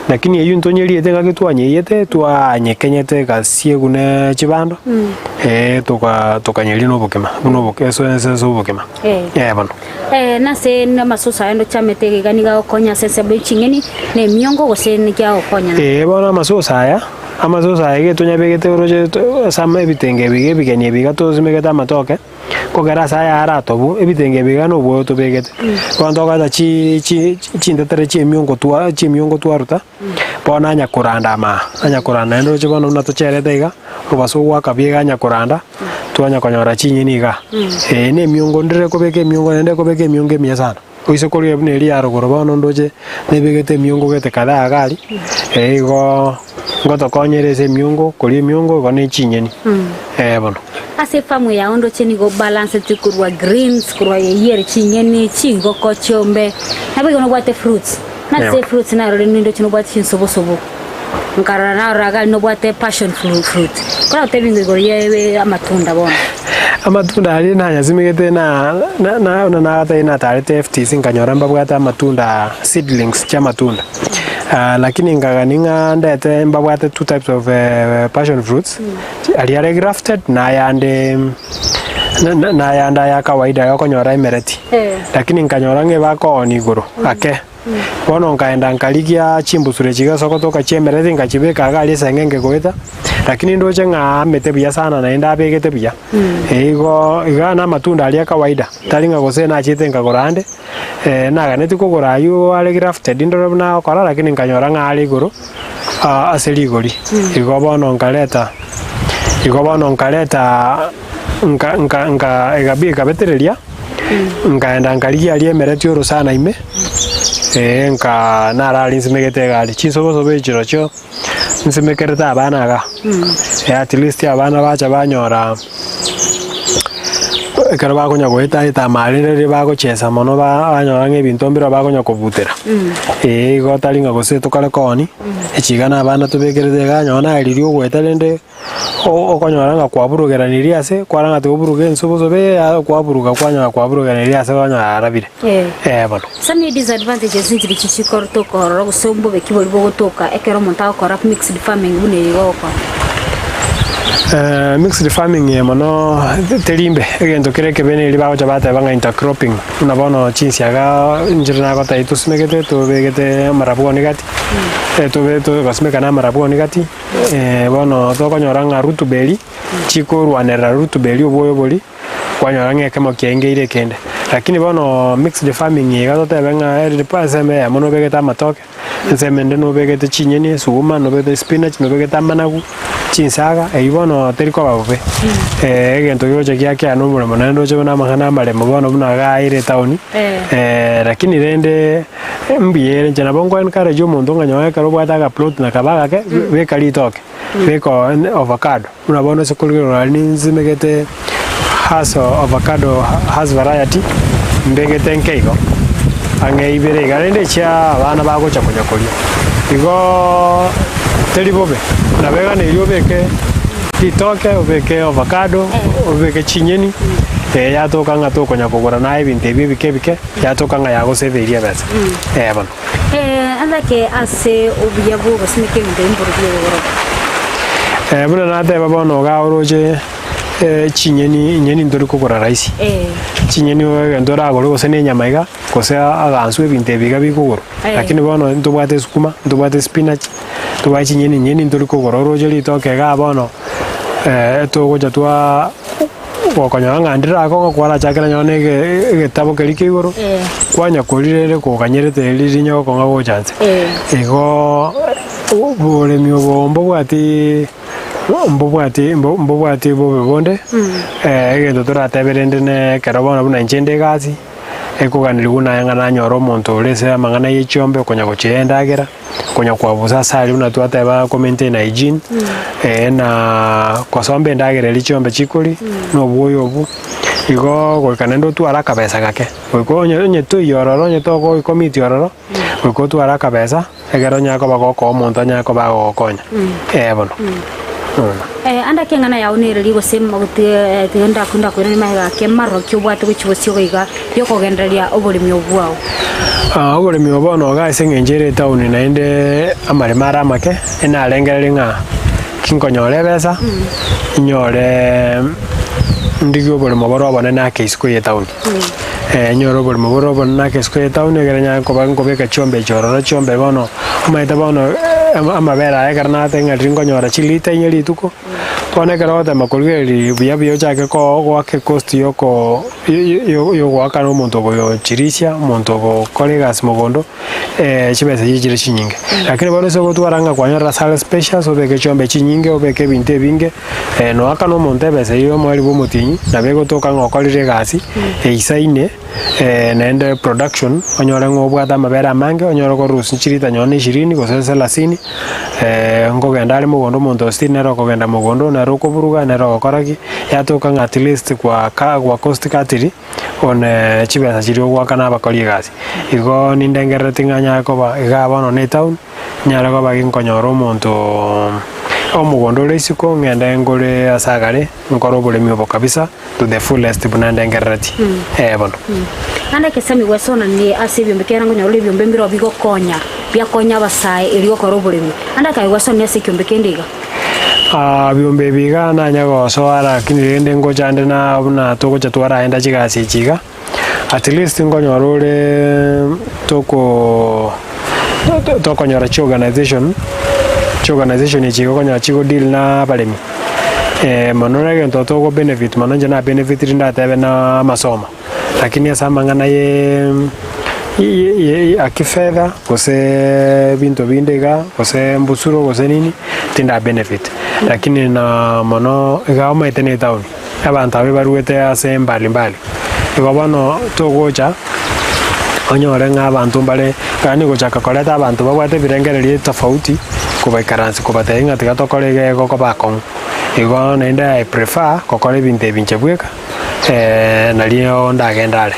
lakini eyu ntonyeri ete ngakitwanye yete twanyekenyete gasie gune chibando tukanyeri no bukema buno bukeso bukema bono nase na masusa endo chamete gani ga konya sensible chingeni ne miongo goseni kya konya bono masusa ya amazosa ege tunya begete roje sama ebitenge bige bigenie biga tozimegeta matoke kogera saya aratobu ebitenge biga no bwo to begete kwando gaza chi ndetere chi miongo twaruta bona anya kuranda ndo che bono nato chere tega obaso wa kabiga anya kuranda twanya konyora chi nyiniga ne miongo ndire kobeke miongo nende kobeke miongo mia sana oise kori ebne ri arogoro bono ndoje ne begete miongo gete kada agali ego ngoto konyere se miongo kori miongo gone chinyeni bono ase famu ya ondo cheni go balance tikurwa greens kurwa yere chinyeni chingo kochombe nabego no bwate fruits na se fruits na ro ndo chino bwate chinsobo sobo nkara na raga no bwate passion fruit kora tebingo go yewe amatunda bono amatunda ali na yazimegete na ata ina tarete FTC nkanyora mbabwata amatunda seedlings cha matunda lakini ngaganinga ndete mbabwate two types of passion fruits ali are grafted na yanda ya kawaida yako nyora emereti lakini nkanyora nge bako oniguru ake bono nkaenda nkarigia chimbusure chiga sokotoka chiemerete nkachibeka gari sengenge goeta lakini ndoche ng'amete buya sana naenda abegete buya iga na matunda alia kawaida taringa gose na chite ngagorande naganeti kugura ayu ale grafted ndoro na kora lakini nkanyora ng'ali iguru aseli igori igo bono nkaleta igabi kabetereria nkaenda nkarigia ali emereti oro sana ime nka narari nsimegete gari chisobosobe chirocho nsimekereta abana ga at least abana bacha banyora ekero bakonya goeta marire bagochesa mono banyora ng'ebinto mbiro bakonya kobutera igo taringa gose tokare koni echigana abana tobekerete ganyona eririo goeta rende okonyora nga kwaburugeraniria ase kwaranga toburuge nsobosobe kwaburuga kwanya kwaburugeraniria ase kwanya arabire bono sani disadvantages nchiri chichikoro tokoro gusombo bekibori bogotoka ekero monta okora mixed farming bune igoko mixed farming mono terimbe egento kireke bene iri bagocha batebanga intercropping una bono chinsiaga njirina gota itusmegete tobegete marabugoni gati to gasmekana marabugoni gati bono tokonyora nga rutuberi chikorwanera rutuberi oboyo bori kwanyora ng'eke mokiengeire kende lakini bono mixed farming igatotebanga eri paseme mono begeta matoke nsemende no begete chinyeni suguma no begete spinach no begete managu chinsaga eibono teriko babe egento gyoche kiake no mure mono ndoche bana magana mare mobono buna gaire tauni lakini rende mbiere njana bongo enkare jo mondo nganyo ekaro bwata ga plot na kabaga ke bekali toke beko avocado una bono sekuliro ni nzimegete has avocado has variety mbegete nkeigo ange ibere garende cha abana bagocha kunyakoria igo teribobe na bega ne yobeke itoke obeke avocado obeke chinyeni yatoka nga tokonya kugura na ibintu bibike yatoka nga yagosetheria besa bono andake ase obuyabu gosimeke ibintu imburubye buna nateba bono gaoroje chinyeni ndori kugura raisi chinyeni ndora agoro gose ne nyama iga gose agansu ebintu biga bikugura lakini bono ntubwate sukuma ntubwate spinach tuba chinyeni ndori kugura oroje litoke ga bono togocha twa gokonya ng'andira ako kwara chakera nyone getabo kerike igoro kwanya kurirere kuganyerete ririnyo konga gochanse igo buremi obombo bwati bobe bonde egento torateberende ne kerabona buna nchende gazi ekuganiri guna yanga nanyoro omonto orese amang'ana y'echiombe okonya gochiendagera konya kwabusa sari buna twateba maintain hygiene na kwasombe endagera richiombe chikori nobuoyo obu igo goikana ndo twara kabesa gake goiko onye toyororo onye togo ikomiti yororo goiko twara kabesa egero nyako bagoko omonto nyako bagokonya bono anda kengana yauniriri gosema gute tigenda kunda kwira mahiga ke marro kyobwate gochibosio goiga yokogenderia oburimi obwao oburimi obono gase ng'enjere tauni naende amare mara make enarengereri ng'a kinkonyore besa nyore ndigio oburimi oboro obone nake isiko ye tauni nyoro oburimi oboro obone nake isiko ye tauni egerenya nkobeka chiombe chororo chiombe bono omaete bono amabera ekarnate ng'ari nkonyora chilita inye rituko twonekera gotema korigeri buya chake gwake cost yogwaka omonto gochirisha omonto gokora egasi mogondo chibesa chichire chinyinge lakini bono ase gotwaranga kwanyora sale specials obeke chiombe chinyinge obeke ebinto ebinge noaka na omonto ebesa iyo omwari bwa omotinyi nabo egotoka ng'okorire egasi eisaine naende production onyore ng'obwate amabera amange onyore korusi chirita nyone 20 gose 30 nkogenda ari mogondo omonto still nero okogenda mogondo nero okoburuga nero ogokoraki yatoka ng'a at least gwa cost katiri one chibesa chiri ogwaka nabakori egasi igo nindengerereti ng'a nyakoba iga bono na etown nyare koba ginkonyora omonto omogondo ore isiko ng'ende ngore asagare nkora oboremi obo kabisa to the fullest buna ndengerereti bono anda kesami gwesona ni ase ebiombe kera ngonyora ebiombe mbiro bigokonya biakonya abasae eri gokora oboremi anda kae gwesona ni ase ekiombe kendiga biombe biga nanya gosoara lakini rende ngochande na buna togocha twaraenda chigasi chiga at least ngonyorore tokonyora chi organization ichiko konya chiko deal na balemi monora gento to go benefit manonje na benefit rinda tebe na masomo lakini asa mangana ye akifedha kose binto bindega kose mbusuro kose nini tinda benefit lakini na mono igama itene town abantu abe baruete ase mbali igobano togocha onyore ng'abantu mbale kandi gochaka koleta abantu babwate birengererie tofauti kubaikaransi kubatenga tigatokore goko bakon igo nenda I prefer kokore binte binche bweka nalio ndagendale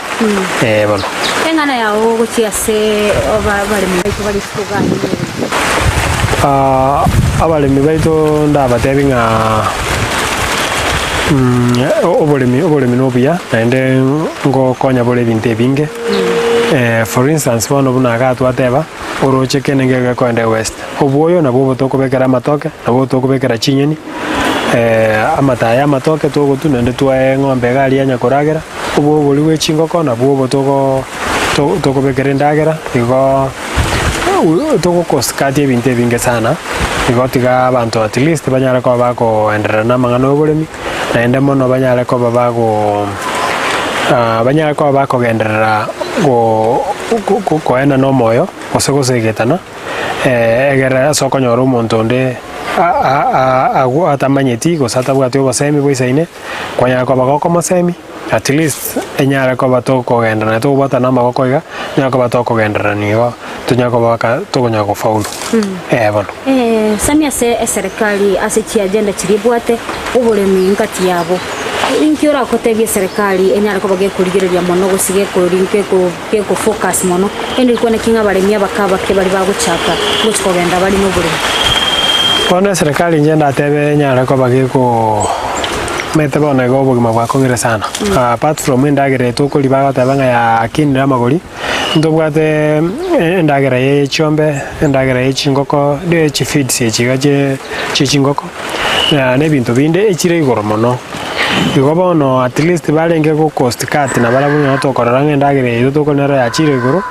bono engana yawo gochiase abalemi baitu bali fugani abalemi baitu ndabatebinga obolemi nobuya naende ngokonya bole binte binge for instance bono bunaga twateba oroche kenenge gekonde west obuoyo nabo botokobekera matoke nabo tokobekera chinyeni amataya amatoke togotu nende twae ng'ombe gari anyakoragera obuo boli wechingoko nabo botoko tokobekera endagera igo togokoskati ebinto ebinge sana igo tiga abantu at least banyara koba bakoenderera namang'ana oboremi naende mono banyara koba bakogenderera koena nomoyo gose gosegetana egere sokonyora omonto onde atamanyeti gose atabwati obosemi boisaine kwanyara koba gokomosemi at least enyara koba tokogenderana togobwatana amagoko iga nyara koba tokogenderana igo tunyara koba tokonyara gofaulu bono samia serikali ase agenda chiribwate oboremi nkati yabo inkiora kotebia serikali enyara koba gekurigereria mono gosige kurinke ko focus mono ende kone kinga baremi abakaba ke bari baguchaka gochikogenda bari no boremi bona serikali njenda tebe nyara koba geko mete bona go bogima bwa kongere sana apart from indagere tokoli bagataba ya akinira magori ndobwate endagera ye chombe endagera ye chingoko de chifeed se chigaje chingoko ne bintu binde echire igoro mono igobono at least balenge go cost cut na barabunya tokorora endagera ye tokonera ya chire igoro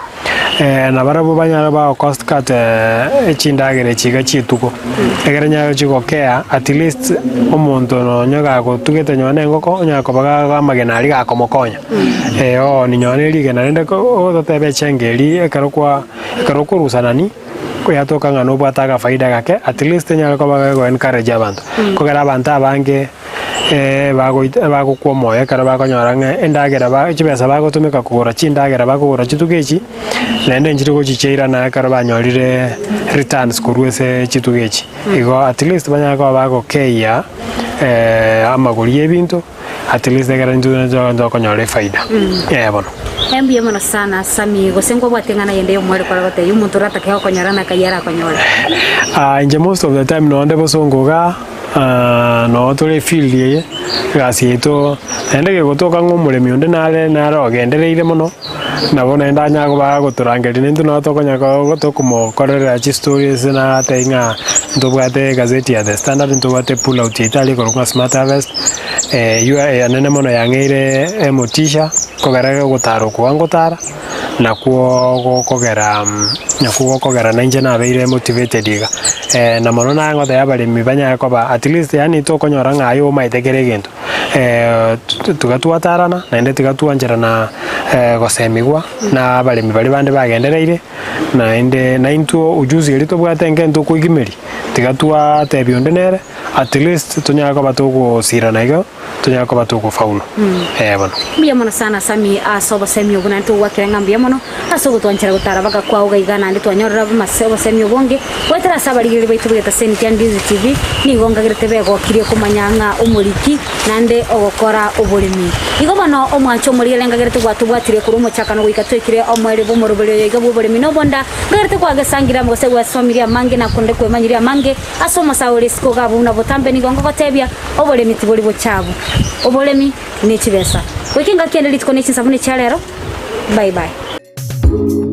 na barabu banyara ba cost cut echindagera chiga chituko egera nyayo chigokea at least omonto no nyoga go tugete nyone ngoko nyako baga magena ali gakomokonya ni nyone lige na nende ko totebe chengeri ekarokwa rusanani kuyatoka ngano bwataga faida gake at least nyako baga go encourage abantu kogera abantu abange bago kwa moya kara bakonyora endagera ba chibesa bagotumika kugura chindagera bakugura chitugechi nende njiriko chicheira na kara banyorire returns kurwese chitugechi igo at least banyako bago keya amaguri ebintu at least egera ndo konyora faida bono embiye mono sana sami gosengo bwatengana yende omwere kwa gote yumuntu rata ke okonyora na kayara konyora in most of the time no ndebo songoga no tole field ye gasito endege gotoka ng'omuremi onde nare ogendereire mono nabona endanya go bagoturangeri nintu no tokonya gotokumo korera chi stories na tainga ndobwate gazeti ya The Standard ndobwate pull out itali korwa Smart Harvest anene mono yangeire motisha kogera gotaro kwangotara nakuo kogera nanje na beire motivated iga na mono na ngoda yabalemi banya koba at least yani tokonyora ngayo maitekere gento tugatuatarana na ende tugatuanjerana gosemigwa na balemi bali bande bagendereire na ende na into ujuzi elito bwatenge ndo kuigimeri tigatua tebionde nere at least tunyaka koba tuko sirana igo tunyaka koba tuko faulu bono mbia mono sana sami asobo semio buna ntu wakirenga mbia mono asobo twanchira gutara baka kwa ugaigana ndi twanyorera masebo semio bonge wetera sabarigiri baitu beta senti Ndizi TV ni gonga girete bego kirie kumanyanga umuriki nande ogokora oburimi igo bano omwancho muri lenga girete gwatu bwatire kurumo chakano gwikatwekire omwere bomorobere igo burimi no bonda girete kwa gasangira mgose gwa familia mange na kunde kwe manyiria mange asoma sauri siko gabu na botambe ni gonga gotebia oburimi tiburi bochabu oburimi ni chibesa wekinga kiendelea tukonechi sabuni cha lero bye bye.